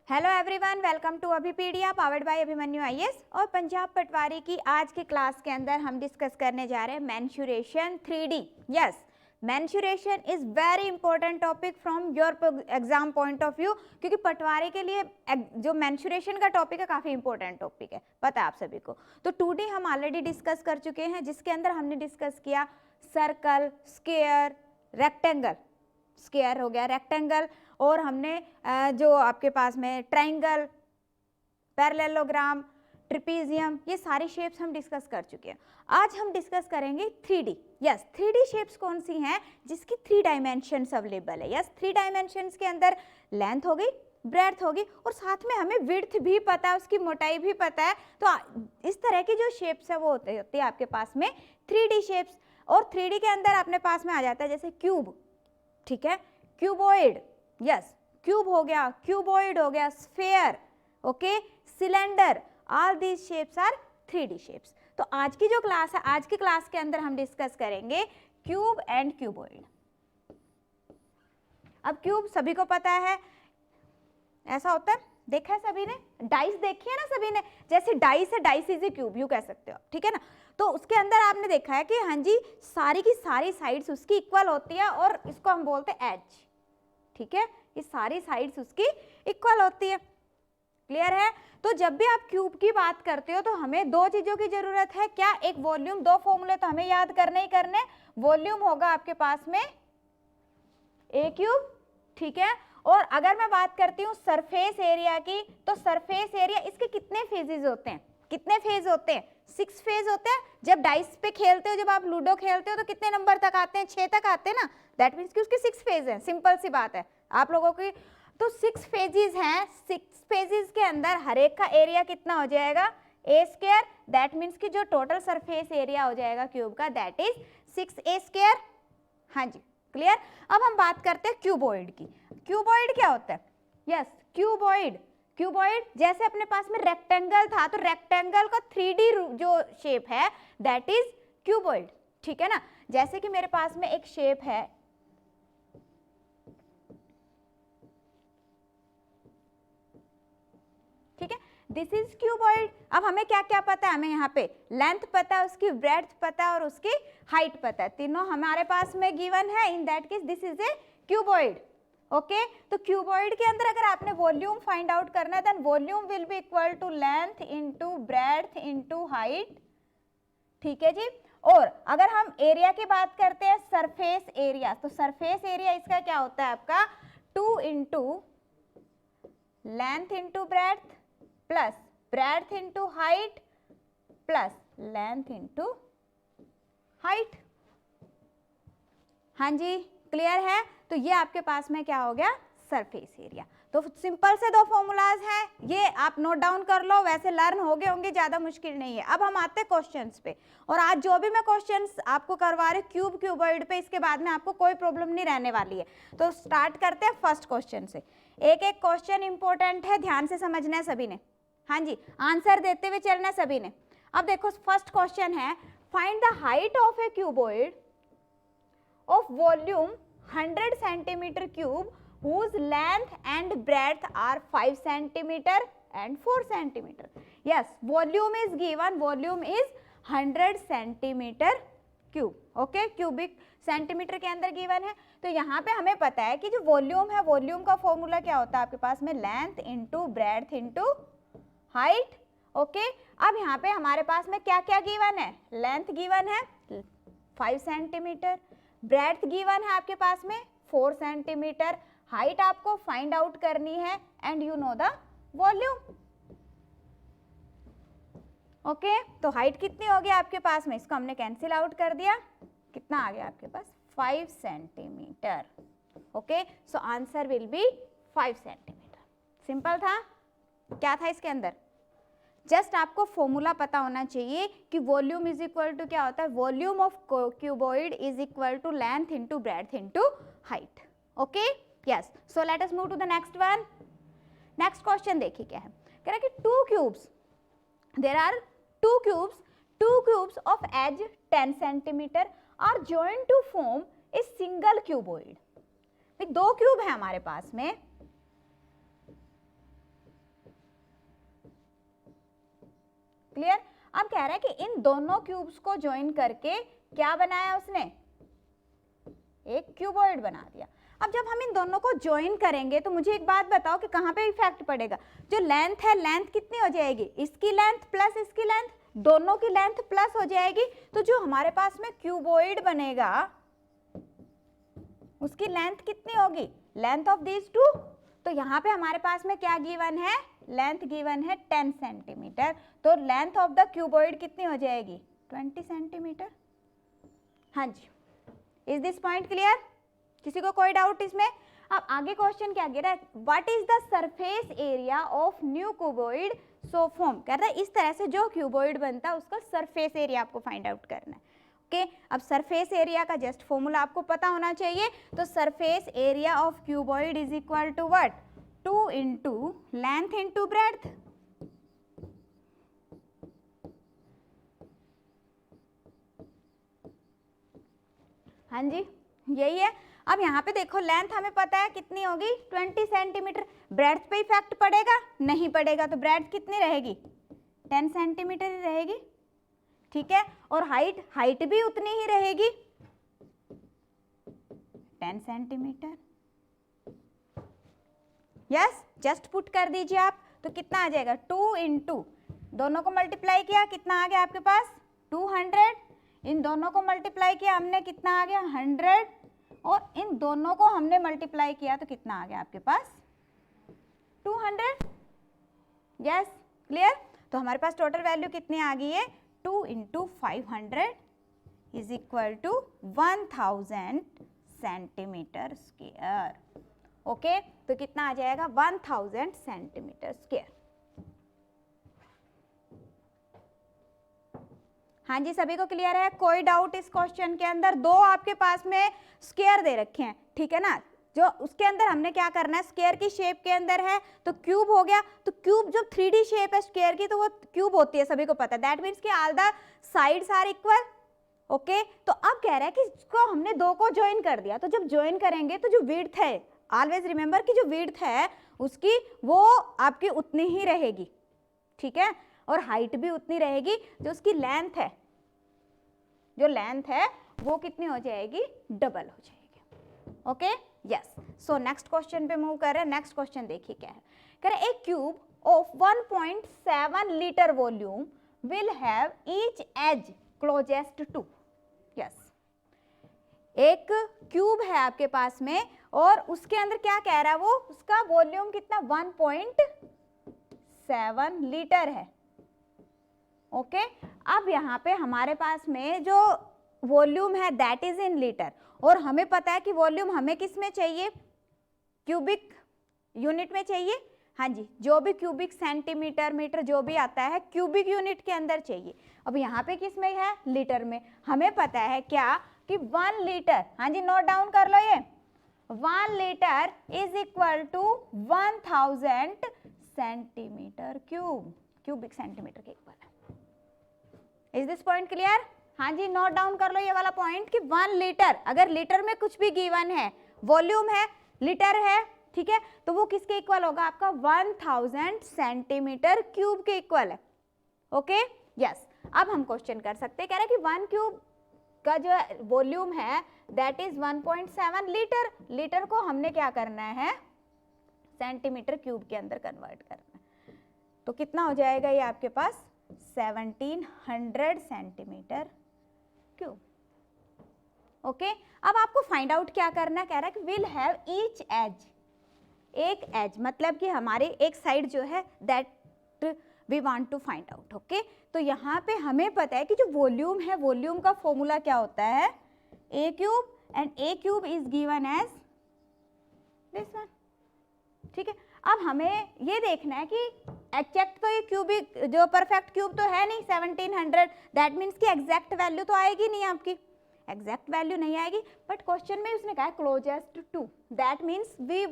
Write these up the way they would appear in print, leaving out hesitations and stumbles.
Hello everyone, welcome to Abhipedia powered by Abhimanyu IAS. और पंजाब पटवारी की आज की क्लास के अंदर हम डिस्कस करने जा रहे हैं mensuration 3D। Yes, mensuration is very important topic from your exam point of view, क्योंकि पटवारी के लिए जो मेंसुरेशन का टॉपिक है काफी इंपॉर्टेंट टॉपिक है, पता है आप सभी को। तो 2D हम ऑलरेडी डिस्कस कर चुके हैं, जिसके अंदर हमने डिस्कस किया सर्कल, स्क्वायर, रेक्टेंगल। स्क्वायर हो गया, रेक्टेंगल, और हमने जो आपके पास में ट्रायंगल, पैरेललोग्राम, ट्रिपीजियम, ये सारी शेप्स हम डिस्कस कर चुके हैं। आज हम डिस्कस करेंगे 3D। यस, 3D शेप्स कौन सी हैं जिसकी 3 डायमेंशंस अवेलेबल है। यस, 3 डायमेंशंस के अंदर लेंथ होगी, ब्रेड्थ होगी, और साथ में हमें विड्थ भी पता है, उसकी मोटाई भी पता है। तो इस तरह की जो शेप्स है वो होती है आपके पास में 3D शेप्स। और 3D के अंदर अपने पास में आ जाता है जैसे क्यूब, ठीक है, क्यूबॉइड, यस, क्यूब हो गया, क्यूबॉइड हो गया, sphere, okay, cylinder, all these shapes are 3D shapes. तो आज की जो क्लास है, आज की क्लास के अंदर हम डिस्कस करेंगे क्यूब एंड क्यूबॉइड। अब क्यूब सभी को पता है, ऐसा होता है, देखा है सभी ने, डाइस देखी है ना सभी ने, जैसे डाइस है, dice is a cube, you कह सकते हो, ठीक है ना। तो उसके अंदर आपने देखा है कि हाँ जी, सारी की सारी साइड्स उसकी इक्वल होती है, और इसको हम बोलते हैं एज, ठीक है, ये सारी साइड्स उसकी इक्वल होती है। क्लियर है। तो जब भी आप क्यूब की बात करते हो तो हमें दो चीजों की जरूरत है, क्या, एक वॉल्यूम, दो फॉर्मूले तो हमें याद करने ही करने। वॉल्यूम होगा आपके पास में ए क्यूब, ठीक है, और अगर मैं बात करती हूँ सरफेस एरिया की, तो सरफेस एरिया, इसके कितने फेजेस होते हैं, कितने फेज होते हैं, 6 फेज होते हैं। जब डाइस पे खेलते हो, जब आप लूडो खेलते हो तो कितने नंबर तक आते हैं, 6 तक आते हैं ना, दैट मीन्स कि उसके 6 फेज हैं। सिंपल सी बात है आप लोगों की। तो 6 फेजेस हैं, 6 फेजेस के अंदर हर एक का एरिया कितना हो जाएगा, ए स्क्वायर, दैट मीन्स कि जो टोटल सरफेस एरिया हो जाएगा क्यूब का, दैट इज 6a स्क्वायर। हाँ जी, क्लियर। अब हम बात करते हैं क्यूबॉइड की। क्यूबॉइड क्या होता है, यस, क्यूबॉइड, क्यूबॉइड जैसे अपने पास में रेक्टेंगल था, तो रेक्टेंगल का 3D जो शेप है दैट इज क्यूबॉइड, ठीक है ना। जैसे कि मेरे पास में एक शेप है, ठीक है, दिस इज क्यूबॉइड। अब हमें क्या क्या पता है, हमें यहाँ पे लेंथ पता है, उसकी ब्रेड्थ पता है, और उसकी हाइट पता है, तीनों हमारे पास में गिवन है। In that case this is a cuboid, okay. तो क्यूबॉइड के अंदर अगर आपने वॉल्यूम फाइंड आउट करना है, then volume will be equal to length into breadth into height, ठीक है जी। और अगर हम एरिया की बात करते हैं, सरफेस एरिया, तो सरफेस एरिया इसका क्या होता है आपका, 2 into length into breadth plus breadth into height plus length into height. हाँ जी, क्लियर है। तो ये आपके पास में क्या हो गया, सरफेस एरिया। तो सिंपल से दो फॉर्मूलाज हैं, ये आप नोट डाउन कर लो, वैसे लर्न हो गए होंगे, ज्यादा मुश्किल नहीं है। अब हम आते हैं क्वेश्चंस पे, और आज जो भी मैं क्वेश्चंस आपको करवा रही क्यूब क्यूबॉइड पे, इसके बाद में आपको कोई प्रॉब्लम नहीं रहने वाली है। तो स्टार्ट करते हैं फर्स्ट क्वेश्चन से। एक एक क्वेश्चन इंपॉर्टेंट है, ध्यान से समझना है सभी ने, हाँ जी, आंसर देते हुए चलना है सभी ने। अब देखो फर्स्ट क्वेश्चन है, find the height of A cuboid of volume 100 centimetre cube whose length and breadth are 5 centimeter and 4 centimeter. Yes, volume is given, volume is 100 centimeter cube, okay, cubic centimetre के अंदर given है। तो यहाँ पे हमें पता है कि जो वॉल्यूम है, वॉल्यूम का फॉर्मूला क्या होता है आपके पास में, length into breadth into height, okay. अब यहाँ पे हमारे पास में क्या क्या गिवन है, लेंथ गिवन है 5 सेंटीमीटर, ब्रेड्थ गिवन है आपके पास में 4 सेंटीमीटर, हाइट आपको फाइंड आउट करनी है, and you know the volume, okay. तो हाइट कितनी होगी आपके पास में, इसको हमने कैंसिल आउट कर दिया, कितना आ गया आपके पास, 5 centimetre, okay. So answer will B 5 centimetre. Simple था, क्या था इसके अंदर, जस्ट आपको फॉर्मूला पता होना चाहिए कि वॉल्यूम इज इक्वल टू क्या होता है, volume of cuboid is equal to length into breadth into height, okay. Yes, so let us move to the next one. Next question देखिए क्या है, कह रहा है कि 2 cubes, there are 2 cubes of edge 10 centimetre are joined to form a single cuboid. 2 cube है हमारे पास में, क्लियर। अब कह रहा है कि इन दोनों क्यूब्स को ज्वाइन करके क्या बनाया उसने, एक क्यूबॉइड बना दिया। अब जब हम इन दोनों को ज्वाइन करेंगे तो मुझे एक बात बताओ कि कहाँ पे इफेक्ट पड़ेगा। जो लेंथ है, लेंथ कितनी हो जाएगी, इसकी लेंथ प्लस इसकी लेंथ, दोनों की लेंथ प्लस हो जाएगी। तो जो हमारे पास में क्यूबॉइड बनेगा उसकी लेंथ कितनी होगी, लेंथ ऑफ दीज टू। तो यहाँ पे हमारे पास में क्या गिवन है, लेंथ गिवन है 10 सेंटीमीटर। तो लेंथ ऑफ द क्यूबॉइड कितनी हो जाएगी, 20 सेंटीमीटर। हाँ जी, इज दिस पॉइंट क्लियर, किसी को कोई डाउट इसमें। अब आगे क्वेश्चन क्या कह रहा है, what is the surface area of new cuboid so form. कह रहा है इस तरह से जो क्यूबॉइड बनता है उसका सरफेस एरिया आपको फाइंड आउट करना है। ओके, अब सरफेस एरिया का जस्ट फॉर्मूला आपको पता होना चाहिए। तो surface area of cuboid is equal to what, 2 into length into breadth. हाँ जी, यही है। अब यहाँ पे देखो लेंथ हमें पता है कितनी होगी, 20 सेंटीमीटर। ब्रेड्थ पे इफेक्ट पड़ेगा, नहीं पड़ेगा। तो ब्रेड्थ कितनी रहेगी, 10 सेंटीमीटर ही रहेगी, ठीक है। और हाइट भी उतनी ही रहेगी, 10 सेंटीमीटर। यस, जस्ट पुट कर दीजिए आप, तो कितना आ जाएगा, 2 इंटू, दोनों को मल्टीप्लाई किया कितना आ गया आपके पास, 200। इन दोनों को मल्टीप्लाई किया हमने, कितना आ गया, 100। और इन दोनों को हमने मल्टीप्लाई किया तो कितना आ गया आपके पास, 200। Yes, clear. तो हमारे पास टोटल वैल्यू कितनी आ गई है, 2 into 500 is equal to 1000 centimetre square. Okay, तो कितना आ जाएगा, 1000 सेंटीमीटर स्क्वायर। हाँ जी, सभी को क्लियर है, कोई डाउट इस क्वेश्चन के अंदर। दो आपके पास में स्क्वायर दे रखे हैं, ठीक है ना। जो उसके अंदर हमने क्या करना है, स्क्वायर की शेप के अंदर है तो क्यूब हो गया। तो क्यूब जब 3D शेप है स्क्वायर की तो वो क्यूब होती है, सभी को पता है। दैट मीन्स कि all the sides are equal. Okay, तो अब कह रहा है कि इसको हमने दो को ज्वाइन कर दिया। तो जब ज्वाइन करेंगे तो जो विड्थ है, ऑलवेज रिमेंबर कि जो विड्थ है उसकी वो आपकी उतनी ही रहेगी, ठीक है। और हाइट भी उतनी रहेगी। जो उसकी लेंथ है, जो लेंथ है वो कितनी हो जाएगी, डबल हो जाएगी। Okay, yes. So next question पे मूव कर रहे हैं। नेक्स्ट क्वेश्चन देखिए क्या है, कह रहे हैं एक cube of 1.7 litre volume will have each edge closest to. Yes, एक क्यूब है आपके पास में और उसके अंदर क्या कह रहा है वो, उसका वॉल्यूम कितना, 1.7 लीटर है। ओके, अब यहाँ पे हमारे पास में जो वॉल्यूम है दैट इज इन लीटर। और हमें पता है कि वॉल्यूम हमें किस में चाहिए, क्यूबिक यूनिट में चाहिए। हाँ जी, जो भी क्यूबिक सेंटीमीटर मीटर जो भी आता है क्यूबिक यूनिट के अंदर चाहिए। अब यहाँ पे किस में है, लीटर में। हमें पता है क्या कि 1 लीटर, हाँ जी नोट डाउन कर लो ये, 1 litre is equal to 1000 centimetre cube, cubic centimetre के इक्वल है। Is this point clear. हाँ जी, नोट डाउन कर लो ये वाला पॉइंट कि 1 लीटर, अगर लीटर में कुछ भी गिवन है, वॉल्यूम है, लीटर है, ठीक है, तो वो किसके इक्वल होगा, आपका 1000 सेंटीमीटर क्यूब के इक्वल है। Okay, yes. अब हम क्वेश्चन कर सकते हैं, कह रहे हैं कि 1 क्यूब का जो वॉल्यूम है दैट इज 1.7 लीटर। लीटर को हमने क्या करना है, सेंटीमीटर क्यूब के अंदर कन्वर्ट करना है। तो कितना हो जाएगा ये आपके पास, 1700 सेंटीमीटर क्यूब। ओके, अब आपको फाइंड आउट क्या करना है, कह रहा है कि विल हैव ईच एज, एक एज मतलब कि हमारे एक साइड जो है that we want to find out. Okay, तो यहाँ पे हमें पता है कि जो वॉल्यूम है, वॉल्यूम का फॉर्मूला क्या होता है, a cube, and a cube is given as this one, ठीक है। अब हमें ये देखना है कि एग्जैक्ट तो ये क्यूबिक जो परफेक्ट क्यूब तो है नहीं 1700, दैट मीन्स कि एग्जैक्ट वैल्यू तो आएगी नहीं, आपकी एग्जैक्ट वैल्यू नहीं आएगी। बट क्वेश्चन में उसने कहा closest to, that means we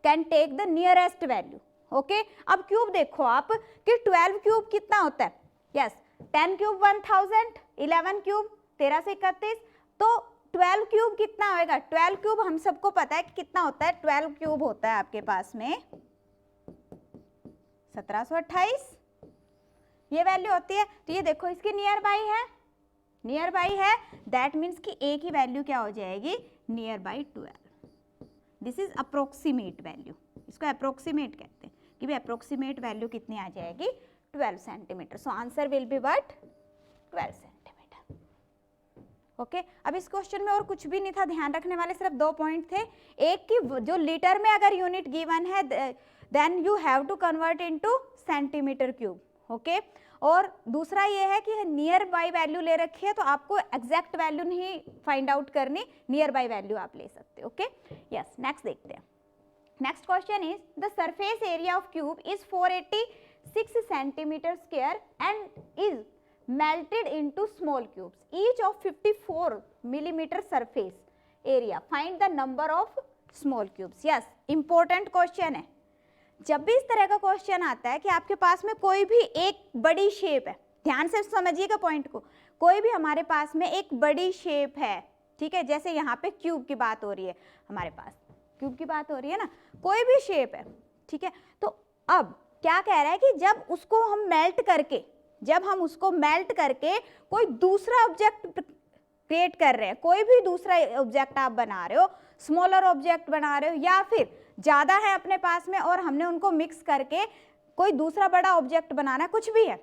can take the nearest value. Okay, अब क्यूब देखो आप कि 12 क्यूब कितना होता है, यस 10 क्यूब 1000, 11 क्यूब 1331, तो 12 क्यूब कितना होएगा, 12 क्यूब हम सबको पता है कि कितना होता है, 12 क्यूब होता है आपके पास में 1728, ये वैल्यू होती है। तो ये देखो इसकी नियर बाई है, नियर बाई है, दैट मीन्स कि ए की वैल्यू क्या हो जाएगी, near by 12। This is approximate value, इसको अप्रोक्सीमेट कहते हैं कि भाई अप्रोक्सीमेट वैल्यू कितनी आ जाएगी, 12 centimetre. So answer will be what, 12 centimetre. Okay अब इस क्वेश्चन में और कुछ भी नहीं था, ध्यान रखने वाले सिर्फ 2 पॉइंट थे। एक कि जो लीटर में अगर यूनिट गिवन है then you have to convert into centimetre cube. Okay और दूसरा ये है कि नियर बाई वैल्यू ले रखी है तो आपको एग्जैक्ट वैल्यू नहीं फाइंड आउट करनी, नियर बाई वैल्यू आप ले सकते हो। ओके यस, नेक्स्ट देखते हैं। Next question is the surface area of cube is 486 centimetre square and is melted into small cubes each of 54 millimeter surface area, find the number of small cubes। yes, important question है। जब भी इस तरह का question आता है कि आपके पास में कोई भी एक बड़ी शेप है, ध्यान से समझिएगा पॉइंट को, कोई भी हमारे पास में एक बड़ी शेप है, ठीक है, जैसे यहाँ पे क्यूब की बात हो रही है, हमारे पास क्यूब की बात हो रही है ना, कोई भी शेप है, ठीक है। तो अब क्या कह रहा है कि जब उसको हम मेल्ट करके, जब हम उसको मेल्ट करके कोई दूसरा ऑब्जेक्ट क्रिएट कर रहे हैं, कोई भी दूसरा ऑब्जेक्ट आप बना रहे हो, स्मॉलर ऑब्जेक्ट बना रहे हो या फिर ज़्यादा है अपने पास में और हमने उनको मिक्स करके कोई दूसरा बड़ा ऑब्जेक्ट बनाना है, कुछ भी है,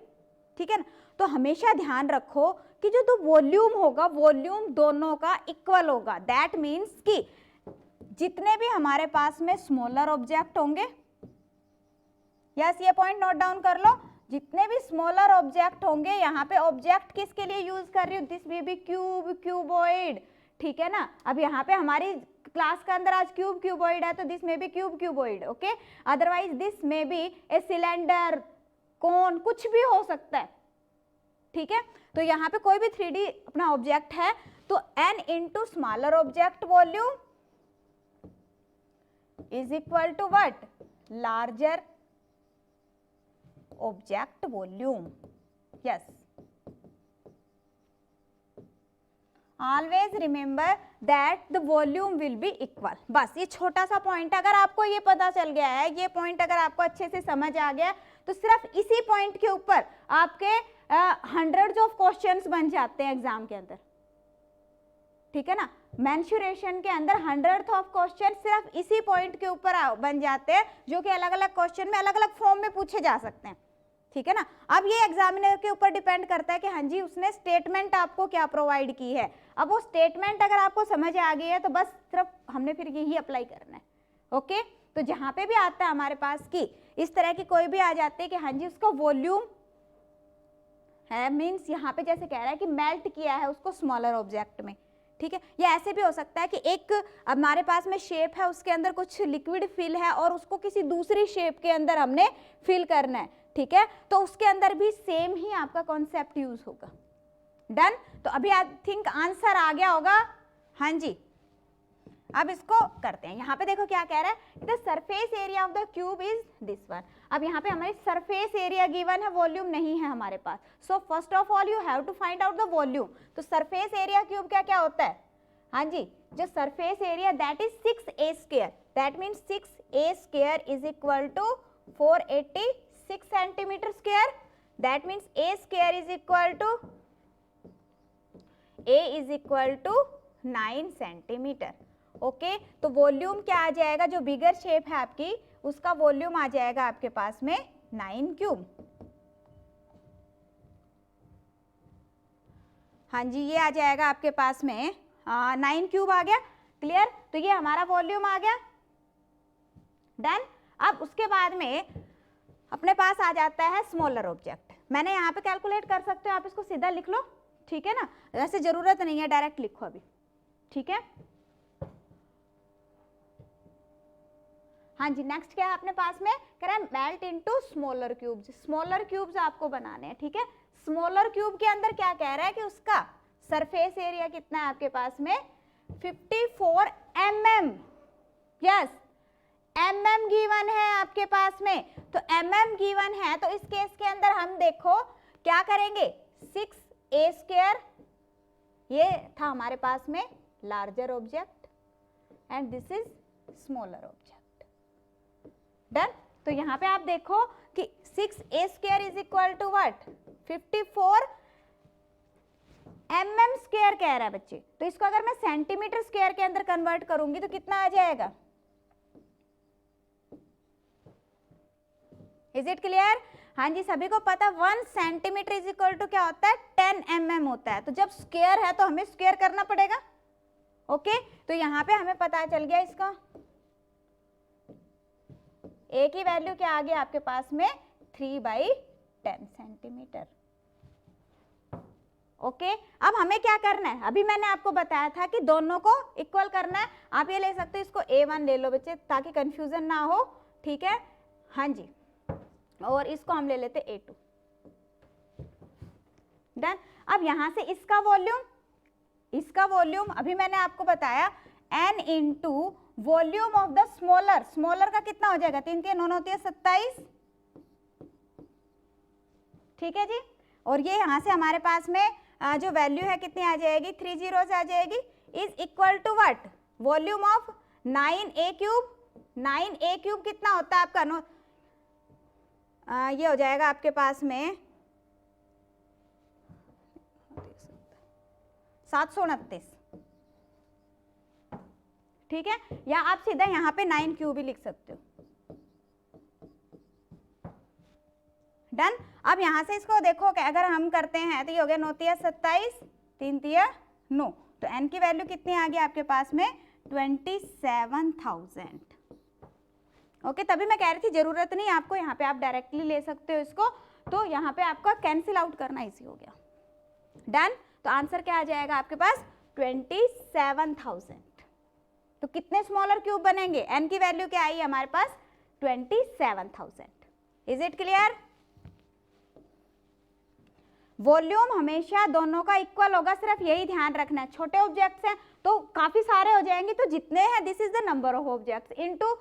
ठीक है ना, तो हमेशा ध्यान रखो कि जो तो वॉल्यूम होगा, वॉल्यूम दोनों का इक्वल होगा। दैट मीन्स कि जितने भी हमारे पास में स्मॉलर ऑब्जेक्ट होंगे, यस ये पॉइंट नोट डाउन कर लो, जितने भी स्मॉलर ऑब्जेक्ट होंगे, यहाँ पे ऑब्जेक्ट किसके लिए यूज कर रही हूँ, this may be cube, cuboid, ठीक है ना। अब यहाँ पे हमारी क्लास के अंदर आज क्यूब क्यूबॉइड है तो this may be cube cuboid, okay. Otherwise this may be a cylinder, cone, कुछ भी हो सकता है, ठीक है। तो यहाँ पे कोई भी 3D अपना ऑब्जेक्ट है तो n into smaller object volume is equal to what, larger object volume। yes, always remember that the volume will be equal। बस ये छोटा सा पॉइंट, अगर आपको ये पता चल गया है, ये पॉइंट अगर आपको अच्छे से समझ आ गया तो सिर्फ इसी पॉइंट के ऊपर आपके हंड्रेड्स ऑफ क्वेश्चंस बन जाते हैं एग्जाम के अंदर, ठीक है ना। मेंसुरेशन के अंदर हंड्रेड ऑफ क्वेश्चन सिर्फ इसी पॉइंट के ऊपर बन जाते हैं, जो कि अलग अलग क्वेश्चन में अलग अलग फॉर्म में पूछे जा सकते हैं, ठीक है ना। अब ये एग्जामिनर के ऊपर डिपेंड करता है कि हाँ जी उसने स्टेटमेंट आपको क्या प्रोवाइड की है। अब वो स्टेटमेंट अगर आपको समझ आ गई है तो बस सिर्फ हमने फिर यही अप्लाई करना है, ओके। तो जहाँ पे भी आता है हमारे पास कि इस तरह की कोई भी आ जाते हैं कि हाँ जी उसका वॉल्यूम है, मीन्स यहाँ पे जैसे कह रहा है कि मेल्ट किया है उसको स्मॉलर ऑब्जेक्ट में, ठीक है। या ऐसे भी हो सकता है कि एक हमारे पास में शेप है, उसके अंदर कुछ लिक्विड फिल है और उसको किसी दूसरी शेप के अंदर हमने फिल करना है, ठीक है। तो उसके अंदर भी सेम ही आपका कॉन्सेप्ट यूज होगा। डन। तो अभी आई थिंक आंसर आ गया होगा, हाँ जी। अब इसको करते हैं, यहाँ पे देखो क्या कह रहा है, the surface area of the cube is this one. अब यहाँ पे हमारी सरफेस एरिया गिवन है, वॉल्यूम नहीं है हमारे पास। So first of all you have to find out the volume. तो सरफेस एरिया क्यूब क्या क्या होता है, हाँ जी, जो surface area that is 6a square, that means 6a square is equal to 486 centimetre square. That means a square is equal to 9 centimetre, okay. तो volume क्या आ जाएगा, जो बिगर शेप है आपकी उसका वॉल्यूम आ जाएगा आपके पास में 9 क्यूब। हाँ जी, ये आ जाएगा आपके पास में 9 क्यूब आ गया, क्लियर। तो ये हमारा वॉल्यूम आ गया, डन। अब उसके बाद में अपने पास आ जाता है स्मॉलर ऑब्जेक्ट। मैंने यहाँ पे कैलकुलेट कर सकते हो, आप इसको सीधा लिख लो, ठीक है ना, वैसे जरूरत नहीं है डायरेक्ट लिखो अभी, ठीक है। हाँ जी, नेक्स्ट क्या है अपने पास में, कह रहा है melt into smaller cubes. Smaller cubes आपको बनाने हैं, ठीक है। स्मॉलर क्यूब के अंदर क्या कह रहा है कि उसका सरफेस एरिया कितना है आपके पास में 54 mm। यस, mm गिवन है आपके पास में, तो mm गिवन है तो इस केस के अंदर हम देखो क्या करेंगे, 6a स्क्वायर, ये था हमारे पास में larger object and this is smaller object, done. तो यहाँ पे आप देखो कि 6a square is equal to what 54 mm square कह रहा है बच्चे। तो इसको अगर मैं सेंटीमीटर स्क्वायर के अंदर कन्वर्ट करूंगी तो कितना आ जाएगा? Is it clear? हाँ जी, सभी को पता 1 सेंटीमीटर इज इक्वल टू क्या होता है 10 mm होता है। तो जब स्क्वायर है तो हमें स्क्वायर करना पड़ेगा। ओके, तो यहाँ पे हमें पता चल गया इसका a की वैल्यू क्या आ गई आपके पास में 3/10 सेंटीमीटर। ओके, अब हमें क्या करना है? अभी मैंने आपको बताया था कि दोनों को इक्वल करना है। आप ये ले सकते हो, इसको a1 ले लो बच्चे ताकि कंफ्यूजन ना हो, ठीक है? हाँ जी, और इसको हम ले लेते a2। डन। अब यहां से इसका वॉल्यूम अभी मैंने आपको बताया n into volume of the smaller का कितना हो जाएगा? 3 3 9 होती है 27, ठीक है जी। और ये यहां से हमारे पास में जो वैल्यू है कितनी आ जाएगी? 3 zeros आ जाएगी। Is equal to what? Volume of 9a cube. 9a cube कितना होता है आपका? ये हो जाएगा आपके पास में 729, ठीक है? या आप सीधा यहाँ पे 9 क्यूब भी लिख सकते हो। डन। अब यहाँ से इसको देखो कि अगर हम करते हैं तो ये हो गया 9 तिया 27, 3 तिया 9, तो n की वैल्यू कितनी आ गई आपके पास में? 27,000। ओके, तभी मैं कह रही थी जरूरत नहीं आपको, यहाँ पे आप डायरेक्टली ले सकते हो इसको, तो यहाँ पे आपका कैंसिल आउट करना इजी हो गया। डन। तो आंसर क्या आ जाएगा आपके पास? 27,000। तो कितने स्मॉलर क्यूब बनेंगे? n की वैल्यू क्या आई हमारे पास? 27,000। Is it clear? वॉल्यूम हमेशा दोनों का इक्वल होगा, सिर्फ यही ध्यान रखना है। छोटे ऑब्जेक्ट्स हैं तो काफी सारे हो जाएंगे, तो जितने हैं this is the number of objects into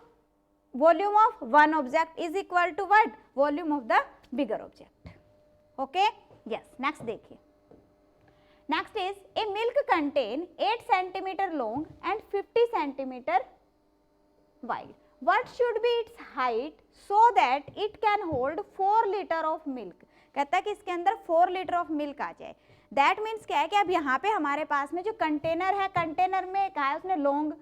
volume of one object is equal to what? Volume of the bigger object. Okay, yes. Next देखिए, next is a milk contain 8 centimetre long and 50 centimetre wide. What should be its height so that it can hold 4 litre of milk? कहता है कि इसके अंदर 4 litre of milk आ जाए। That means क्या है कि अब यहाँ पे हमारे पास में जो कंटेनर है, कंटेनर में कहा है उसने लॉन्ग,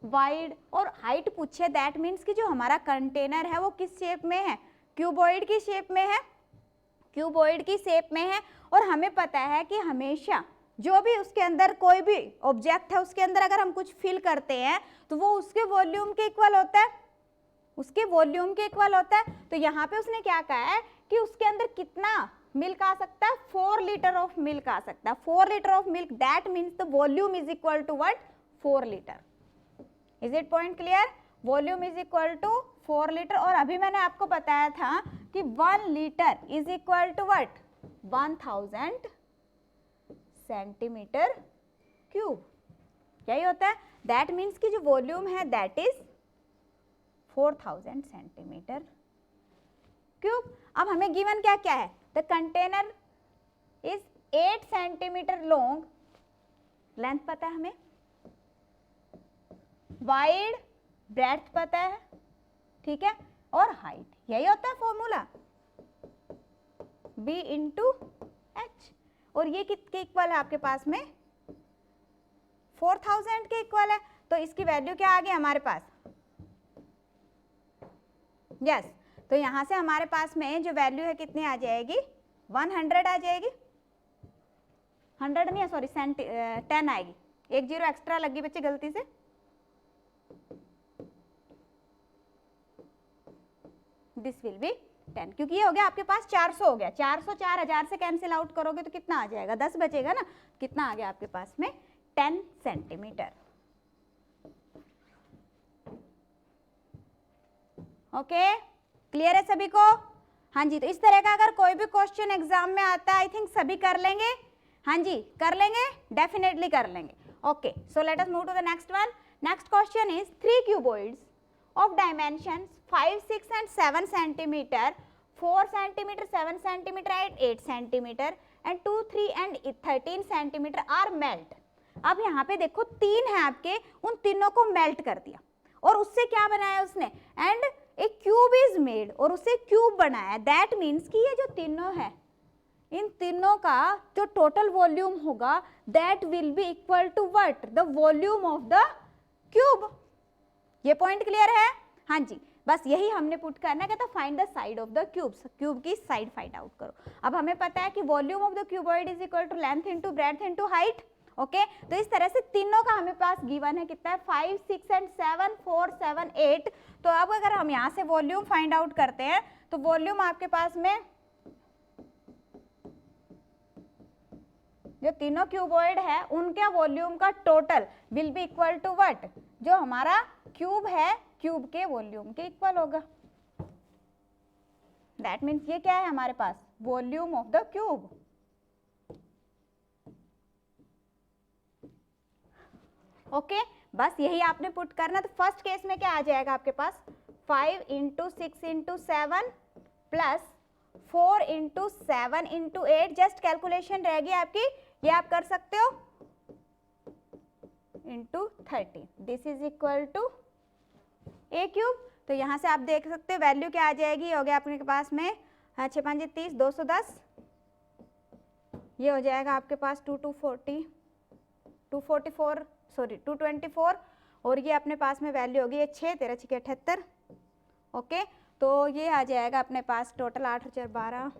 वाइड और हाइट पूछे। दैट मीन्स कि जो हमारा कंटेनर है वो किस शेप में है? क्यूबॉइड की शेप में है, क्यूबॉइड की शेप में है। और हमें पता है कि हमेशा जो भी उसके अंदर कोई भी ऑब्जेक्ट है उसके अंदर अगर हम कुछ फिल करते हैं तो वो उसके वॉल्यूम के इक्वल होता है, उसके वॉल्यूम के इक्वल होता है। तो यहाँ पे उसने क्या कहा है कि उसके अंदर कितना मिल्क आ सकता है? 4 लीटर ऑफ मिल्क आ सकता है। 4 litre of milk, that means the volume is equal to what? 4 litre. Is it point clear? Volume is equal to 4 litre. और अभी मैंने आपको बताया था कि 1 litre is equal to what? 1000 centimetre cube. यही होता है। दैट मीन्स कि जो वॉल्यूम है दैट इज 4000 सेंटीमीटर क्यूब। अब हमें गिवन क्या क्या है? The container is 8 centimetre long, length पता है हमें, वाइड ब्रेड्थ पता है, ठीक है, और हाइट। यही होता है फॉर्मूला, b इंटू एच। और ये कितने इक्वल है आपके पास में? 4000 के इक्वल है। तो इसकी वैल्यू क्या आ गई हमारे पास? यस। तो यहां से हमारे पास में जो वैल्यू है कितनी आ जाएगी? 100 आ जाएगी। 100 नहीं है, सॉरी 10 आएगी। एक जीरो एक्स्ट्रा लगी बच्चे गलती से। दिस विल बी 10, क्योंकि ये हो गया आपके पास 400 हो गया। 400 4000 से कैंसिल आउट करोगे तो कितना आ जाएगा? 10 बचेगा ना। कितना आ गया आपके पास में? 10 सेंटीमीटर। ओके, क्लियर है सभी को? हाँ जी। तो इस तरह का अगर कोई भी क्वेश्चन एग्जाम में आता है, आई थिंक सभी कर लेंगे। हाँ जी, कर लेंगे, डेफिनेटली कर लेंगे। Okay, so let us move to the next one. Next question is 3 cuboids of dimensions 5, 6 and 7 centimeter, 4 centimeter, 7 centimeter and 8 centimeter and 2, 3 and 13 centimeter are melt। अब यहाँ पे देखो 3 है आपके, उन तीनों को मेल्ट कर दिया और उससे क्या बनाया उसने, and a cube is made, और उससे क्यूब बनाया। दैट मीन्स कि ये जो तीनों है, इन तीनों का जो टोटल वॉल्यूम होगा that will be equal to what, the volume of the cube. ये पॉइंट क्लियर है? हाँ जी, बस यही हमने पुट करना है, कहता find the side of the cube, cube की साइड फाइंड आउट करो। अब हमें पता है कि volume of the cuboid is equal to length into breadth into height. Okay, तो इस तरह से तीनों का हमें पास गिवन है कितना है, 5, 6 एंड 7, 4, 7, 8। तो अब अगर हम यहाँ से वॉल्यूम फाइंड आउट करते हैं तो वॉल्यूम आपके पास में जो तीनों क्यूबॉइड है उनके वॉल्यूम का total will be equal to what, जो हमारा क्यूब है क्यूब के वॉल्यूम के इक्वल होगा। दैट मीन्स ये क्या है हमारे पास, volume of the cube. Okay, बस यही आपने पुट करना। तो फर्स्ट केस में क्या आ जाएगा आपके पास, 5 × 6 × 7 प्लस 4 × 7 × 8, जस्ट कैलकुलेशन रहेगी आपकी, ये आप कर सकते हो, into 30, this is equal to a cube. तो यहाँ से आप देख सकते हो वैल्यू क्या आ जाएगी, हो गया आपके पास में 6 5 30, 210, ये हो जाएगा आपके पास 244 सॉरी 224, और ये अपने पास में वैल्यू होगी 6 13 6 78। ओके, तो ये आ जाएगा अपने पास टोटल 8 और 4 12,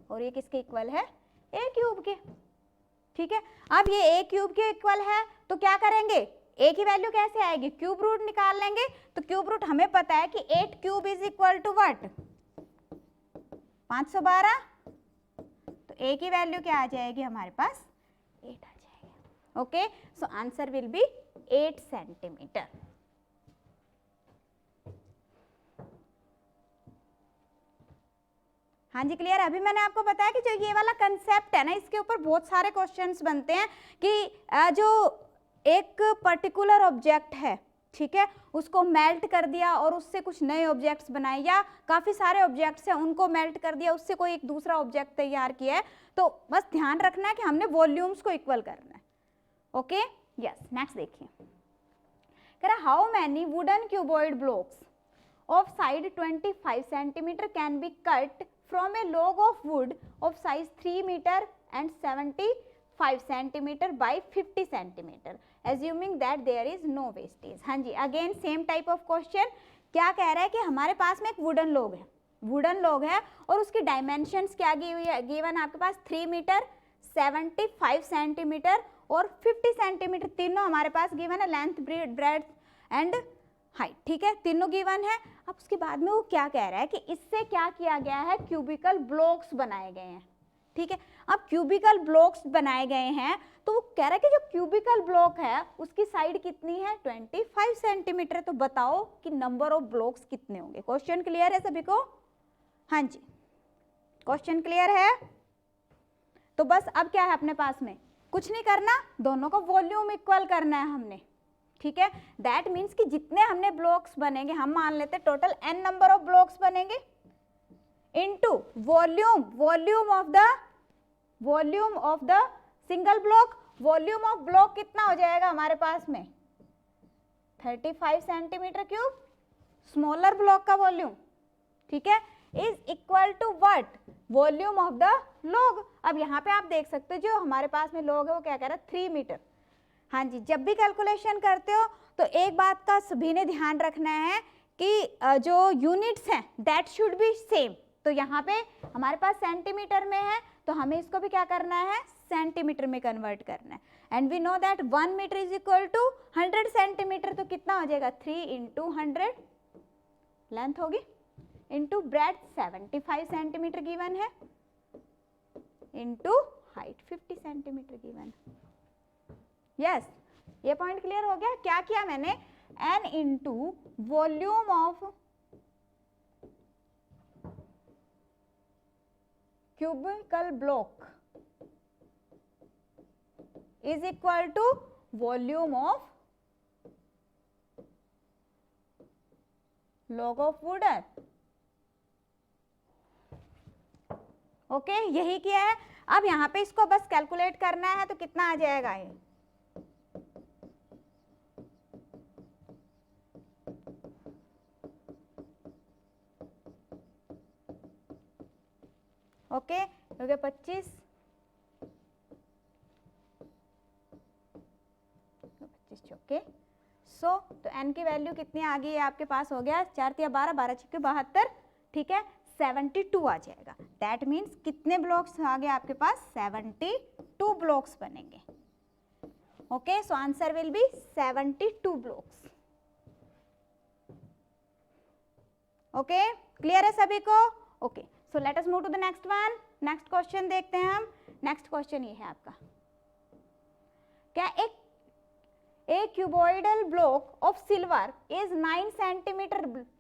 और ये किसके इक्वल है, ए क्यूब के। ठीक है, अब ये ए क्यूब के इक्वल है तो क्या करेंगे, ए की वैल्यू कैसे आएगी, क्यूब रूट निकाल लेंगे। तो क्यूब रूट हमें पता है कि 8 cube is equal to what, 512। तो ए की वैल्यू क्या आ जाएगी हमारे पास, 8 आ जाएगा। Okay, so answer will B 8 centimetre. हाँ जी, क्लियर। अभी मैंने आपको बताया कि जो ये वाला कंसेप्ट है ना, इसके ऊपर बहुत सारे क्वेश्चंस बनते हैं कि जो एक पर्टिकुलर ऑब्जेक्ट है, ठीक है, उसको मेल्ट कर दिया और उससे कुछ नए ऑब्जेक्ट्स बनाए, या काफ़ी सारे ऑब्जेक्ट्स हैं उनको मेल्ट कर दिया, उससे कोई एक दूसरा ऑब्जेक्ट तैयार किया है। तो बस ध्यान रखना है कि हमने वॉल्यूम्स को इक्वल करना है। ओके, यस, नेक्स्ट देखिए, कह रहा how many wooden cuboid blocks of side 25 centimeter can be cut from a log of wood of size 3 meter and 75 centimeter by 50 centimeter assuming that there is no wastage। हाँ जी, again same type of question. क्या कह रहा है कि हमारे पास में एक वुडन लॉग है और उसकी डायमेंशंस क्या गिवन है आपके पास, 3 मीटर, 75 सेंटीमीटर और 50 सेंटीमीटर, तीनों हमारे पास गिवन है, लेंथ ब्रेड्थ एंड हाइट। ठीक है, तीनों गिवन है। अब उसके बाद में वो क्या कह रहा है कि इससे क्या किया गया है, क्यूबिकल ब्लॉक्स बनाए गए हैं। ठीक है, अब क्यूबिकल ब्लॉक्स बनाए गए हैं तो वो कह रहा है कि जो क्यूबिकल ब्लॉक है उसकी साइड कितनी है, 25 सेंटीमीटर। तो बताओ कि नंबर ऑफ ब्लॉक्स कितने होंगे। क्वेश्चन क्लियर है सभी को? हाँ जी, क्वेश्चन क्लियर है? तो बस अब क्या है अपने पास में, कुछ नहीं करना, दोनों का वॉल्यूम इक्वल करना है हमने। ठीक है, दैट मीन्स कि जितने हमने ब्लॉक्स बनेंगे, हम मान लेते हैं total n number of blocks बनेंगे, into volume of the single block. Volume of block कितना हो जाएगा हमारे पास में, 35 सेंटीमीटर क्यूब, स्मॉलर ब्लॉक का वॉल्यूम, ठीक है, is equal to what, volume of the log. अब यहाँ पे आप देख सकते हो जो हमारे पास में लॉग है वो क्या कह रहा है, 3 मीटर। हाँ जी, जब भी कैलकुलेशन करते हो तो एक बात का सभी ने ध्यान रखना है कि जो यूनिट्स हैं दैट शुड बी सेम। तो यहाँ पे हमारे पास सेंटीमीटर में है तो हमें इसको भी क्या करना है, सेंटीमीटर में कन्वर्ट करना है। And we know that 1 metre is equal to 100 centimetre. तो कितना हो जाएगा, 3 × 100 लेंथ होगी, इंटू ब्रेड्थ 75 सेंटीमीटर गिवन है, into height 50 centimetre given. Yes, ये पॉइंट क्लियर हो गया। क्या किया मैंने, n into volume of cubical block is equal to volume of log of wooden. Okay, यही किया है। अब यहाँ पे इसको बस कैलकुलेट करना है तो कितना आ जाएगा ये, ओके, हो गया 25, 25 चौके 100, तो n की वैल्यू कितनी आ गई है आपके पास, हो गया 4 तिया 12, 12 छक्के 72, ठीक है, 72 आ जाएगा। दैट मीन्स कितने ब्लॉक्स आ गए आपके पास, 72 ब्लॉक्स बनेंगे। Okay, so answer will be 72 blocks. Okay, clear है सभी को? Okay, so let us move to the next one. Next question देखते हैं हम। नेक्स्ट क्वेश्चन ये है आपका, क्या a cuboidal block of silver is 9 centimeter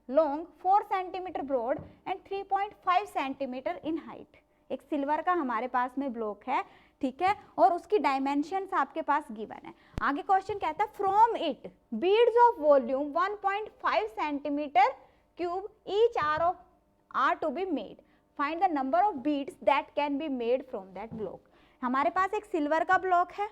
long, 4 centimeter broad and 3.5 centimeter in height। एक सिल्वर का हमारे पास में ब्लॉक है, ठीक है, और उसकी डायमेंशंस आपके पास गिवन है। आगे क्वेश्चन कहता है from it beads of volume 1.5 centimetre cube each are to be made, find the number of beads that can be made from that block. हमारे पास एक सिल्वर का ब्लॉक है,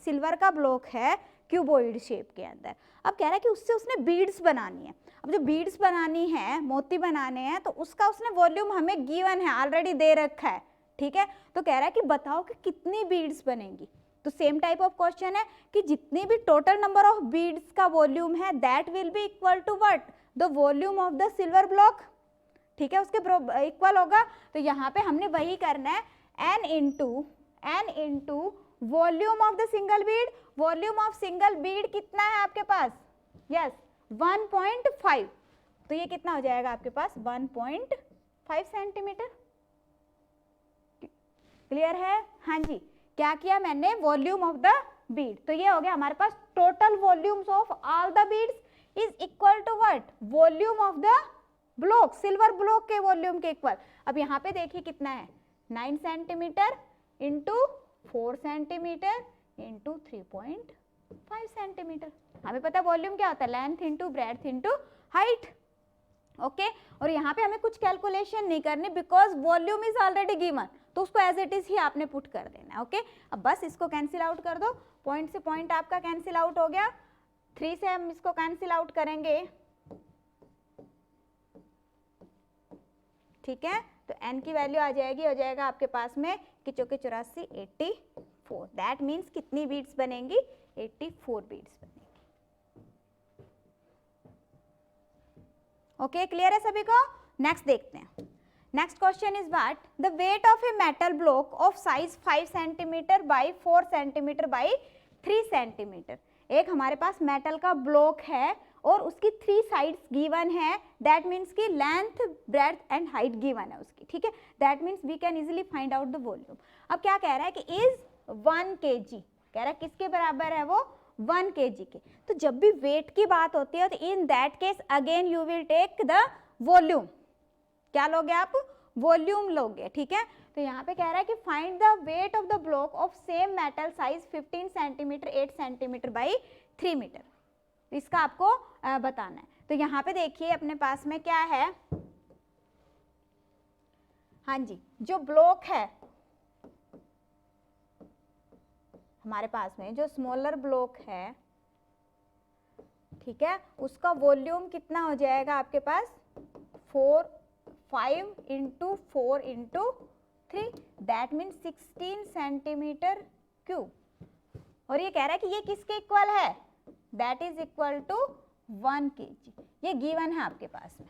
सिल्वर का ब्लॉक है क्यूबॉइड शेप के अंदर। अब कह रहा है कि उससे उसने बीड्स बनानी है। अब जो बीड्स बनानी है, मोती बनाने हैं, तो उसका उसने वॉल्यूम हमें गिवन है, ऑलरेडी दे रखा है, ठीक है। तो कह रहा है कि बताओ कि कितनी बीड्स बनेंगी। तो सेम टाइप ऑफ क्वेश्चन है कि जितनी भी टोटल नंबर ऑफ बीड्स का वॉल्यूम है that will be equal to what, the volume of the silver block, ठीक है, उसके इक्वल होगा। तो यहाँ पे हमने वही करना है, n into volume of the single Beed. Volume of single Beed कितना है आपके पास, यस 1.5, तो ये कितना हो जाएगा आपके पास 1.5 सेंटीमीटर। क्लियर है? हाँ जी, क्या किया मैंने, वॉल्यूम ऑफ द बीड, तो ये हो गया हमारे पास total volumes of all the beads is equal to what, volume of the block, silver block के वॉल्यूम के इक्वल। अब यहाँ पे देखिए कितना है, 9 centimetre into 4 centimetre into 3.5 centimetre. हमें पता है वॉल्यूम क्या होता है, length into breadth into height. Okay, और यहाँ पे हमें कुछ कैलकुलेशन नहीं करनी because volume is already given, तो उसको एज इट इज ही आपने पुट कर देना है। ओके, अब बस इसको कैंसिल आउट कर दो, पॉइंट से पॉइंट आपका कैंसिल आउट हो गया, 3 से हम इसको कैंसिल आउट करेंगे, ठीक है। तो n की वैल्यू आ जाएगी, हो जाएगा आपके पास में कि चौके 84 84, दैट मीन्स कितनी बीड्स बनेंगी, 84 बीड्स बनेंगी। ओके, क्लियर है सभी को? नेक्स्ट देखते हैं। Next question is what, the weight of a metal block of size 5 centimetre by 4 centimetre by 3 centimetre. एक हमारे पास मेटल का ब्लॉक है और उसकी 3 साइड्स गिवन है, दैट मीन्स की length breadth and height given है उसकी, ठीक है। That means we can easily find out the volume. अब क्या कह रहा है कि इज 1 kg, कह रहा है किसके बराबर है वो, 1 kg के। तो जब भी वेट की बात होती है तो in that case again you will take the volume. क्या लोगे आप, वॉल्यूम लोगे, ठीक है। तो यहाँ पे कह रहा है कि find the weight of the block of same metal size 15 centimetre 8 centimetre by 3 metre. इसका आपको बताना है। तो यहाँ पे देखिए अपने पास में क्या है, हाँ जी, जो ब्लॉक है हमारे पास में, जो स्मॉलर ब्लॉक है, ठीक है, उसका वॉल्यूम कितना हो जाएगा आपके पास 5 into 4 into 3, that mean 16 centimetre cube. और ये कह रहा है कि ये किसके इक्वल है, that is equal to 1 kg, ये गिवन है आपके पास में,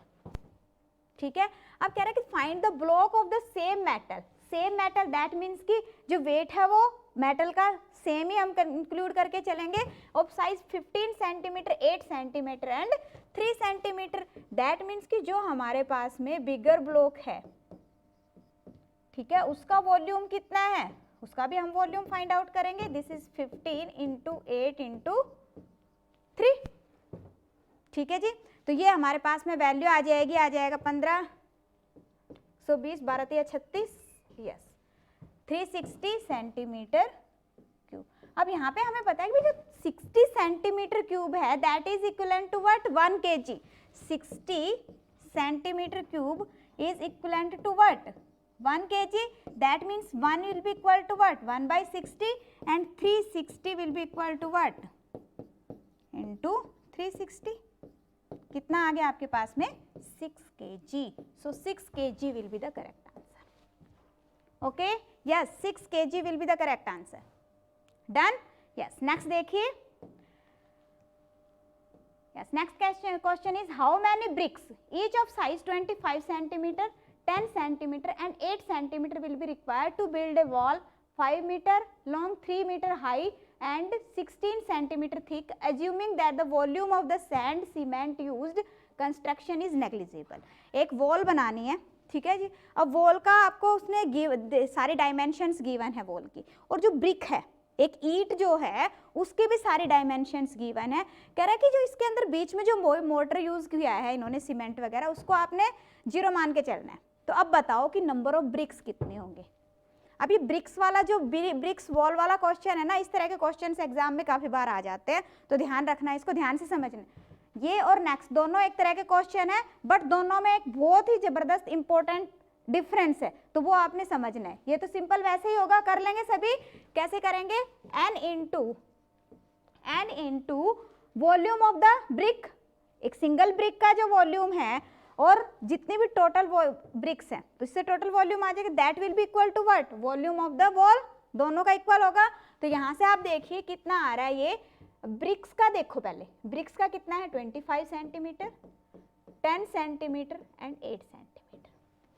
ठीक है। अब कह रहा है कि find the block of the same metal, same metal that means कि जो वेट है वो मेटल का सेम ही हम इंक्लूड करके चलेंगे, of size 15 centimetre 8 centimetre and 3 centimetre. That means कि जो हमारे पास में बिगर ब्लॉक है, ठीक है, उसका वॉल्यूम कितना है, उसका भी हम वॉल्यूम फाइंड आउट करेंगे। दिस इज 15 इंटू 8 इंटू 3, ठीक है जी। तो ये हमारे पास में वैल्यू आ जाएगी, आ जाएगा 15, 120, 12 36, यस 360 सेंटीमीटर क्यूब। अब यहाँ पे हमें पता है कि जो 60 सेंटीमीटर क्यूब है that is equivalent to what, 1 kg। 60 centimetre cube is equivalent to what, 1 kg। That means 1 will be equal to what, 1/60 and 360 will be equal to what, into 360। कितना आ गया आपके पास में, 6 kg। So 6 kg will be the correct answer. Okay, yes 6 kg will be the correct answer. Done, yes next देखिए, yes next question is how many bricks each of size 25 centimeter 10 centimeter and 8 centimeter will be required to build a wall 5 meter long 3 meter high and 16 centimeter thick assuming that the volume of the sand cement used construction is negligible। एक wall बनानी है, ठीक है जी। अब wall का आपको उसने सारी डायमेंशंस गिवन है वॉल की, और जो ब्रिक है एक ईंट जो है उसके भी सारे डायमेंशंस गिवन है। कह रहा है कि जो इसके अंदर बीच में जो मोटर यूज किया है इन्होंने सीमेंट वगैरह, उसको आपने 0 मान के चलना है। तो अब बताओ कि नंबर ऑफ ब्रिक्स कितने होंगे। अब ये ब्रिक्स वाला जो ब्रिक्स वॉल वाला क्वेश्चन है ना, इस तरह के क्वेश्चन एग्जाम में काफी बार आ जाते हैं, तो ध्यान रखना, इसको ध्यान से समझना। ये और नेक्स्ट दोनों एक तरह के क्वेश्चन है, बट दोनों में एक बहुत ही जबरदस्त इंपॉर्टेंट डिफरेंस है, तो वो आपने समझना है। ये तो सिंपल वैसे ही होगा, कर लेंगे सभी। कैसे करेंगे, n into volume of the brick, एक सिंगल ब्रिक का जो वॉल्यूम है और जितनी भी टोटल ब्रिक्स हैं, तो इससे टोटल वॉल्यूम आ जाएगा, that will be equal to what, volume of the wall, दोनों का इक्वल होगा। तो यहाँ से आप देखिए कितना आ रहा है ये ब्रिक्स का। देखो पहले ब्रिक्स का कितना है, 25 सेंटीमीटर 10 सेंटीमीटर एंड 8 सेंटीमीटर।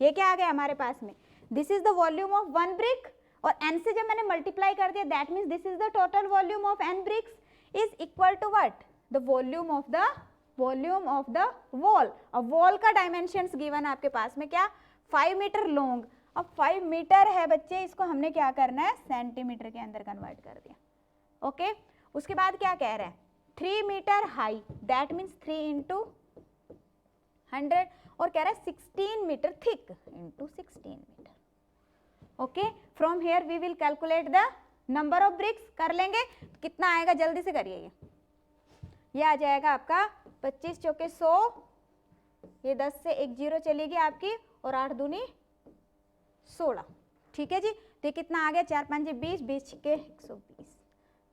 ये क्या आ गया हमारे पास में, this is the volume of 1 brick, और n से जब मैंने मल्टीप्लाई कर दिया, that means this is the total volume of n bricks is equal to what, the volume of the wall. अब वॉल का डायमेंशंस गिवन है आपके पास में, क्या 5 मीटर लॉन्ग। अब 5 मीटर है बच्चे, इसको हमने क्या करना है, सेंटीमीटर के अंदर कन्वर्ट कर दिया। ओके, उसके बाद क्या कह रहा है, 3 metre high, that means 3 into 100, और कह रहा है 16 metre thick into 16 metre. Okay, from here we will calculate the number of bricks. कर लेंगे, कितना आएगा जल्दी से करिए। ये आ जाएगा आपका 25 चौके 100, ये 10 से 1 0 चलेगी आपकी, और 8 दूनी 16, ठीक है जी। तो ये कितना आ गया, 4 5 20, 20 के 120,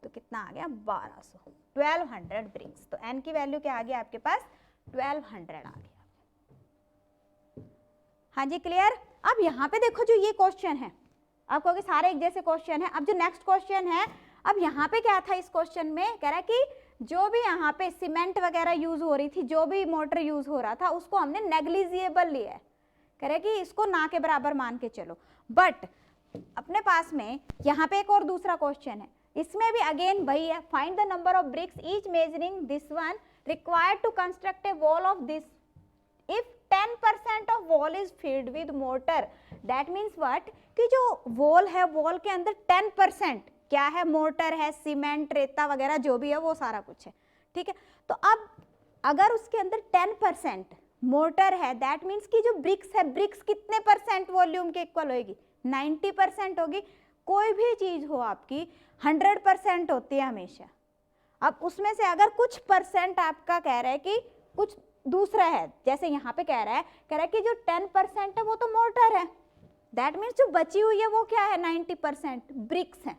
तो कितना आ गया 1200, 1200 ब्रिक्स। तो n की वैल्यू क्या आ गया आपके पास, 1200 आ गया। हाँ जी, क्लियर। अब यहाँ पे देखो जो ये क्वेश्चन है, आप कहोगे सारे एक जैसे क्वेश्चन है। अब जो नेक्स्ट क्वेश्चन है, अब यहाँ पे क्या था इस क्वेश्चन में, कह रहा है कि जो भी यहाँ पे सीमेंट वगैरह यूज हो रही थी, जो भी मोटर यूज हो रहा था, उसको हमने नेग्लिजिएबल लिया है। कह रहा है कि इसको ना के बराबर मान के चलो। बट अपने पास में यहाँ पे एक और दूसरा क्वेश्चन है, इसमें भी अगेन वही है, find the number of bricks each measuring this one required to construct a wall of this if 10% of wall is filled with mortar. That means what, कि जो वॉल है, वॉल के अंदर 10% क्या है, मोटर है, सीमेंट, रेता वगैरह जो भी है वो सारा कुछ है, ठीक है। तो अब अगर उसके अंदर 10% मोटर है, दैट मीन्स कि जो ब्रिक्स है, ब्रिक्स कितने परसेंट वॉल्यूम के इक्वल होगी, 90% होगी। कोई भी चीज हो आपकी 100% होती है हमेशा। अब उसमें से अगर कुछ परसेंट आपका कह रहा है कि कुछ दूसरा है, जैसे यहाँ पे कह रहा है कि जो 10% है वो तो मोटर है, दैट मीन्स जो बची हुई है वो क्या है, 90% ब्रिक्स है।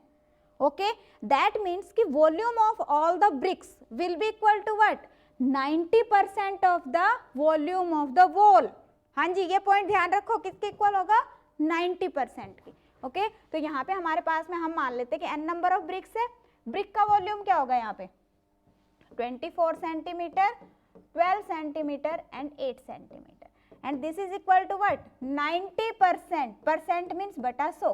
ओके, दैट मीन्स कि volume of all the bricks will be equal to what, 90% of the volume of the wall. हाँ जी, ये पॉइंट ध्यान रखो, किसके इक्वल होगा, 90% की। ओके, तो यहाँ पे हमारे पास में हम मान लेते हैं कि n नंबर ऑफ ब्रिक्स है। ब्रिक का वॉल्यूम क्या होगा यहाँ पे, 24 centimetre 12 centimetre and 8 centimetre, and this is equal to what, 90%, percent means बटा 100।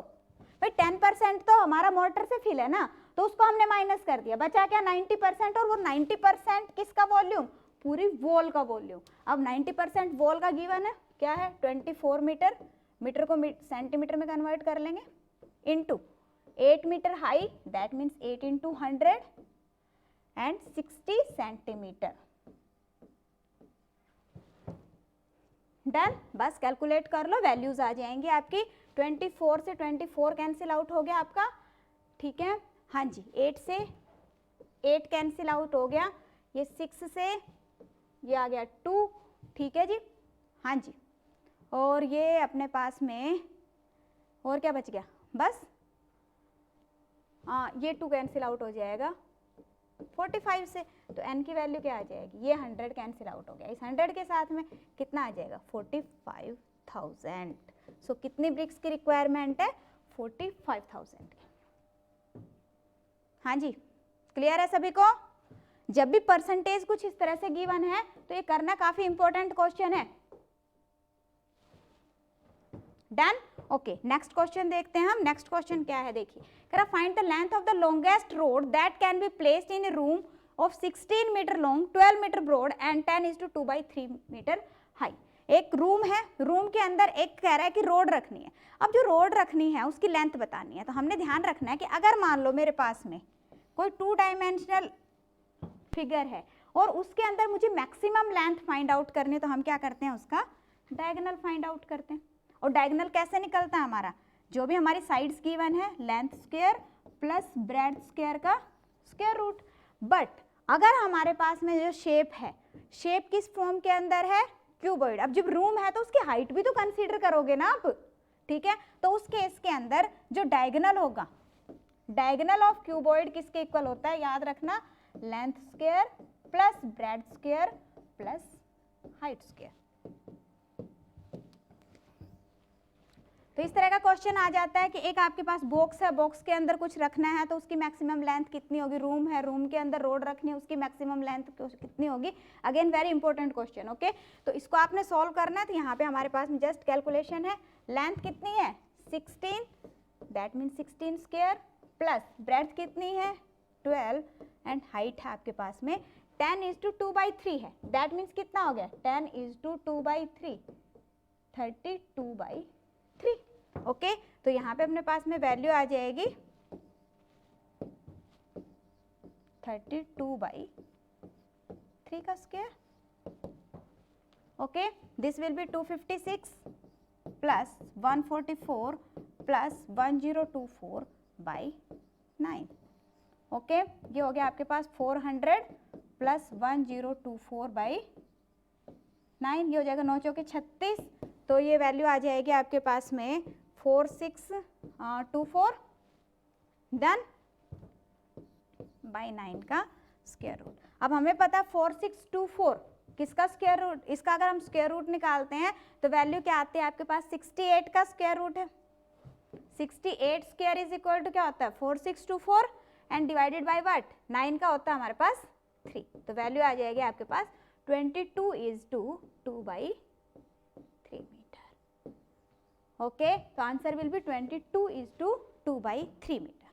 भाई 10% तो हमारा मोटर से फिल है ना, तो उसको हमने माइनस कर दिया, बचा क्या 90%, और वो 90% किसका वॉल्यूम, पूरी वॉल का वॉल्यूम। अब 90% वॉल का गिवन है, क्या है 24 मीटर, मीटर को सेंटीमीटर में कन्वर्ट कर लेंगे, into 8 metre high, that means 8 into 100 and 60 centimetre. Done, बस कैलकुलेट कर लो, वैल्यूज आ जाएंगी आपकी। 24 से 24 कैंसिल आउट हो गया आपका, ठीक है। हाँ जी, 8 से 8 कैंसिल आउट हो गया, ये 6 से ये आ गया 2, ठीक है जी। हाँ जी, और ये अपने पास में और क्या बच गया, बस हाँ, ये 2 कैंसिल आउट हो जाएगा 45 से, तो n की वैल्यू क्या आ जाएगी, ये 100 कैंसिल आउट हो गया, इस 100 के साथ में कितना आ जाएगा 45,000। सो कितनी ब्रिक्स की रिक्वायरमेंट है, 45,000 की। हाँ जी, क्लियर है सभी को? जब भी परसेंटेज कुछ इस तरह से गिवन है तो ये करना काफी इंपॉर्टेंट क्वेश्चन है। डन? ओके, नेक्स्ट क्वेश्चन देखते हैं हम। नेक्स्ट क्वेश्चन क्या है, देखिए, कह रहा find the length of the longest rod that can be placed in a room of 16 metre long, 12 metre broad and 10:2/3 metre high. एक रूम है, रूम के अंदर एक कह रहा है कि रोड रखनी है। अब जो रोड रखनी है उसकी लेंथ बतानी है, तो हमने ध्यान रखना है कि अगर मान लो मेरे पास में कोई 2 डायमेंशनल फिगर है और उसके अंदर मुझे मैक्सिमम लेंथ फाइंड आउट करनी है, तो हम क्या करते हैं, उसका डायगोनल फाइंड आउट करते हैं। और डायगोनल कैसे निकलता है हमारा, जो भी हमारी साइड्स गिवन है, length square plus bread square का स्क्वायर रूट। बट अगर हमारे पास में जो शेप है, शेप किस फॉर्म के अंदर है, क्यूबॉइड। अब जब रूम है तो उसकी हाइट भी तो कंसीडर करोगे ना आप, ठीक है। तो उस केस के अंदर जो डायगोनल होगा, डायगोनल ऑफ क्यूबॉइड किसके इक्वल होता है, याद रखना, length square plus bread square plus height square. तो इस तरह का क्वेश्चन आ जाता है कि एक आपके पास बॉक्स है, बॉक्स के अंदर कुछ रखना है, तो उसकी मैक्सिमम लेंथ कितनी होगी। रूम है, रूम के अंदर रोड रखनी है, उसकी मैक्सिमम लेंथ कितनी होगी। Again very important question, okay. तो इसको आपने सॉल्व करना है, तो यहाँ पे हमारे पास जस्ट कैलकुलेशन है। लेंथ कितनी है 16, that mean 16 square plus breadth कितनी है 12 एंड हाइट है आपके पास में 10:2/3 है। दैट मीन्स कितना हो गया 10:2/3, 32/3, ओके। तो यहाँ पे अपने पास में वैल्यू आ जाएगी 32/3 का square, okay. This will be 256 plus 144 plus 1024/9, okay. ये हो गया आपके पास 400 प्लस 1024/9, ये हो जाएगा 9 चौके 36। तो ये वैल्यू आ जाएगी आपके पास में 4624 डन बाई 9 का स्क्वायर रूट। अब हमें पता 4624 किसका स्क्वायर रूट, इसका अगर हम स्क्वायर रूट निकालते हैं तो वैल्यू क्या आती है आपके पास 68 का स्क्वायर रूट है। 68 स्क्वायर इज इक्वल टू क्या होता है 4624 एंड डिवाइडेड बाय व्हाट 9 का होता है हमारे पास 3। तो वैल्यू आ जाएगी आपके पास 22:2/3 मीटर, ओके। तो answer will be 22:2/3 metre.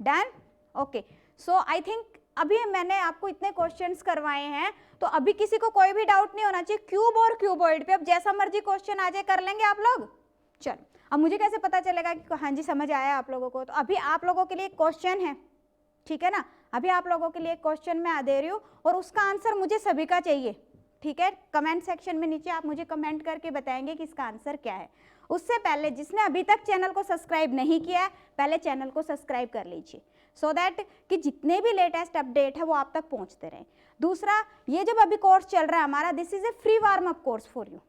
Done, okay. So I think अभी मैंने आपको इतने क्वेश्चंस करवाए हैं, तो अभी किसी को कोई भी डाउट नहीं होना चाहिए क्यूब और क्यूबॉइड पे। अब जैसा मर्जी क्वेश्चन आ जाए कर लेंगे आप लोग। चलो, अब मुझे कैसे पता चलेगा कि हाँ जी समझ आया आप लोगों को। तो अभी आप लोगों के लिए एक क्वेश्चन है, ठीक है ना। अभी आप लोगों के लिए एक क्वेश्चन मैं दे रही हूँ और उसका आंसर मुझे सभी का चाहिए, ठीक है। कमेंट सेक्शन में नीचे आप मुझे कमेंट करके बताएंगे कि इसका आंसर क्या है। उससे पहले जिसने अभी तक चैनल को सब्सक्राइब नहीं किया है, पहले चैनल को सब्सक्राइब कर लीजिए, सो दैट कि जितने भी लेटेस्ट अपडेट है वो आप तक पहुंचते रहें। दूसरा, ये जब अभी कोर्स चल रहा है हमारा, this is A free warm up course for you.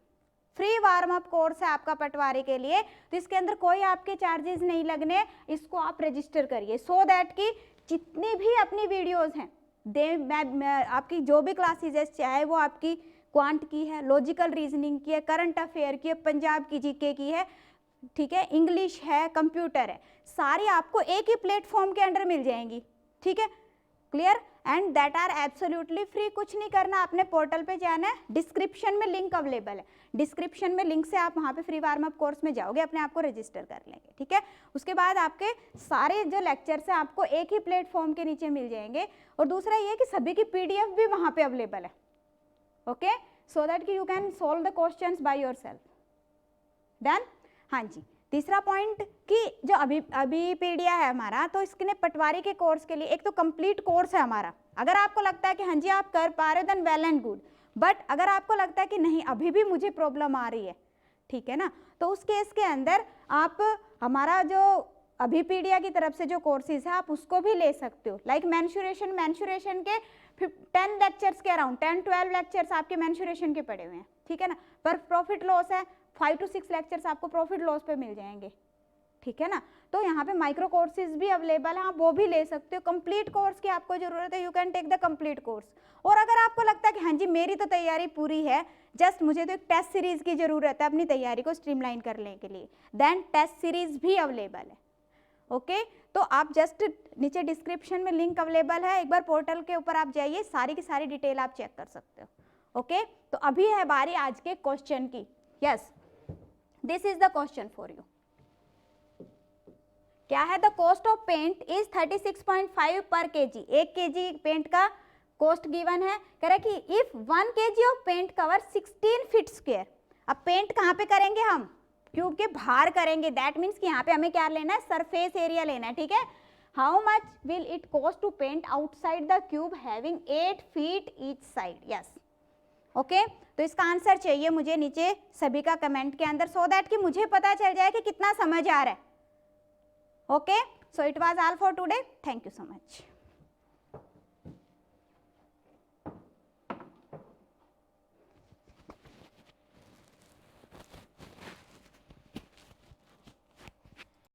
Free warm up course है आपका पटवारी के लिए, तो इसके अंदर कोई आपके चार्जेस नहीं लगने। इसको आप रजिस्टर करिए सो दैट कि जितनी भी अपनी वीडियोस हैं मैं आपकी जो भी क्लासेज है, चाहे वो आपकी क्वांट की है, लॉजिकल रीजनिंग की है, करंट अफेयर की है, पंजाब की जीके की है, ठीक है, इंग्लिश है, कंप्यूटर है, सारी आपको एक ही प्लेटफॉर्म के अंडर मिल जाएंगी, ठीक है। Clear, and that are absolutely free. कुछ नहीं करना, अपने पोर्टल पे जाना है, डिस्क्रिप्शन में लिंक अवेलेबल है, डिस्क्रिप्शन में लिंक से आप वहाँ पे फ्री वार्म अप कोर्स में जाओगे, अपने आप को रजिस्टर कर लेंगे, ठीक है। उसके बाद आपके सारे जो लेक्चर्स हैं आपको एक ही प्लेटफॉर्म के नीचे मिल जाएंगे। और दूसरा ये कि सभी की PDF भी वहाँ पे अवेलेबल है, ओके, सो दैट कि you can solve the questions by yourself. Done, हाँ जी। तीसरा पॉइंट कि जो अभी पीडिया है हमारा, तो इसके पटवारी के कोर्स के लिए एक तो कंप्लीट कोर्स है हमारा। अगर आपको लगता है कि हाँ जी आप कर पा रहे हो then well and good, but अगर आपको लगता है कि नहीं अभी भी मुझे प्रॉब्लम आ रही है, ठीक है ना, तो उस केस के अंदर आप हमारा जो अभी पीडिया की तरफ से जो कोर्सेज है आप उसको भी ले सकते हो। लाइक मेंसुरेशन के 10 लेक्चर्स के अराउंड 10-12 लेक्चर्स आपके मेंसुरेशन के पड़े हुए हैं, ठीक है ना। पर प्रॉफिट लॉस है 5 to 6 लेक्चर्स आपको प्रॉफिट लॉस पे मिल जाएंगे, ठीक है ना। तो यहाँ पे माइक्रो कोर्सेज भी अवेलेबल है, आप वो भी ले सकते हो। कंप्लीट कोर्स की आपको जरूरत है, you can take the complete course. और अगर आपको लगता है कि हाँ जी मेरी तो तैयारी पूरी है, जस्ट मुझे तो एक टेस्ट सीरीज की जरूरत है अपनी तैयारी को स्ट्रीमलाइन करने के लिए, देन टेस्ट सीरीज भी अवेलेबल है। ओके तो आप जस्ट नीचे डिस्क्रिप्शन में लिंक अवेलेबल है, एक बार पोर्टल के ऊपर आप जाइए, सारी की सारी डिटेल आप चेक कर सकते हो। ओके तो अभी है बारी आज के क्वेश्चन की। Yes, this is the question for you. क्या है? The cost of paint is 36.5 per kg. 1 kg paint का कॉस्ट गिवन है। कह रहा है कि if 1 kg of paint cover 16 feet square. अब पेंट कहाँ पे करेंगे हम? क्यूब के बाहर करेंगे, दैट मीन्स कि यहाँ पे हमें क्या लेना है? सरफेस एरिया लेना है, ठीक है। How much will it cost to paint outside the cube having 8 feet each side? Yes, okay तो इसका आंसर चाहिए मुझे नीचे सभी का कमेंट के अंदर, सो दैट कि मुझे पता चल जाए कि कितना समझ आ रहा है। Okay, so it was all for today. Thank you so much.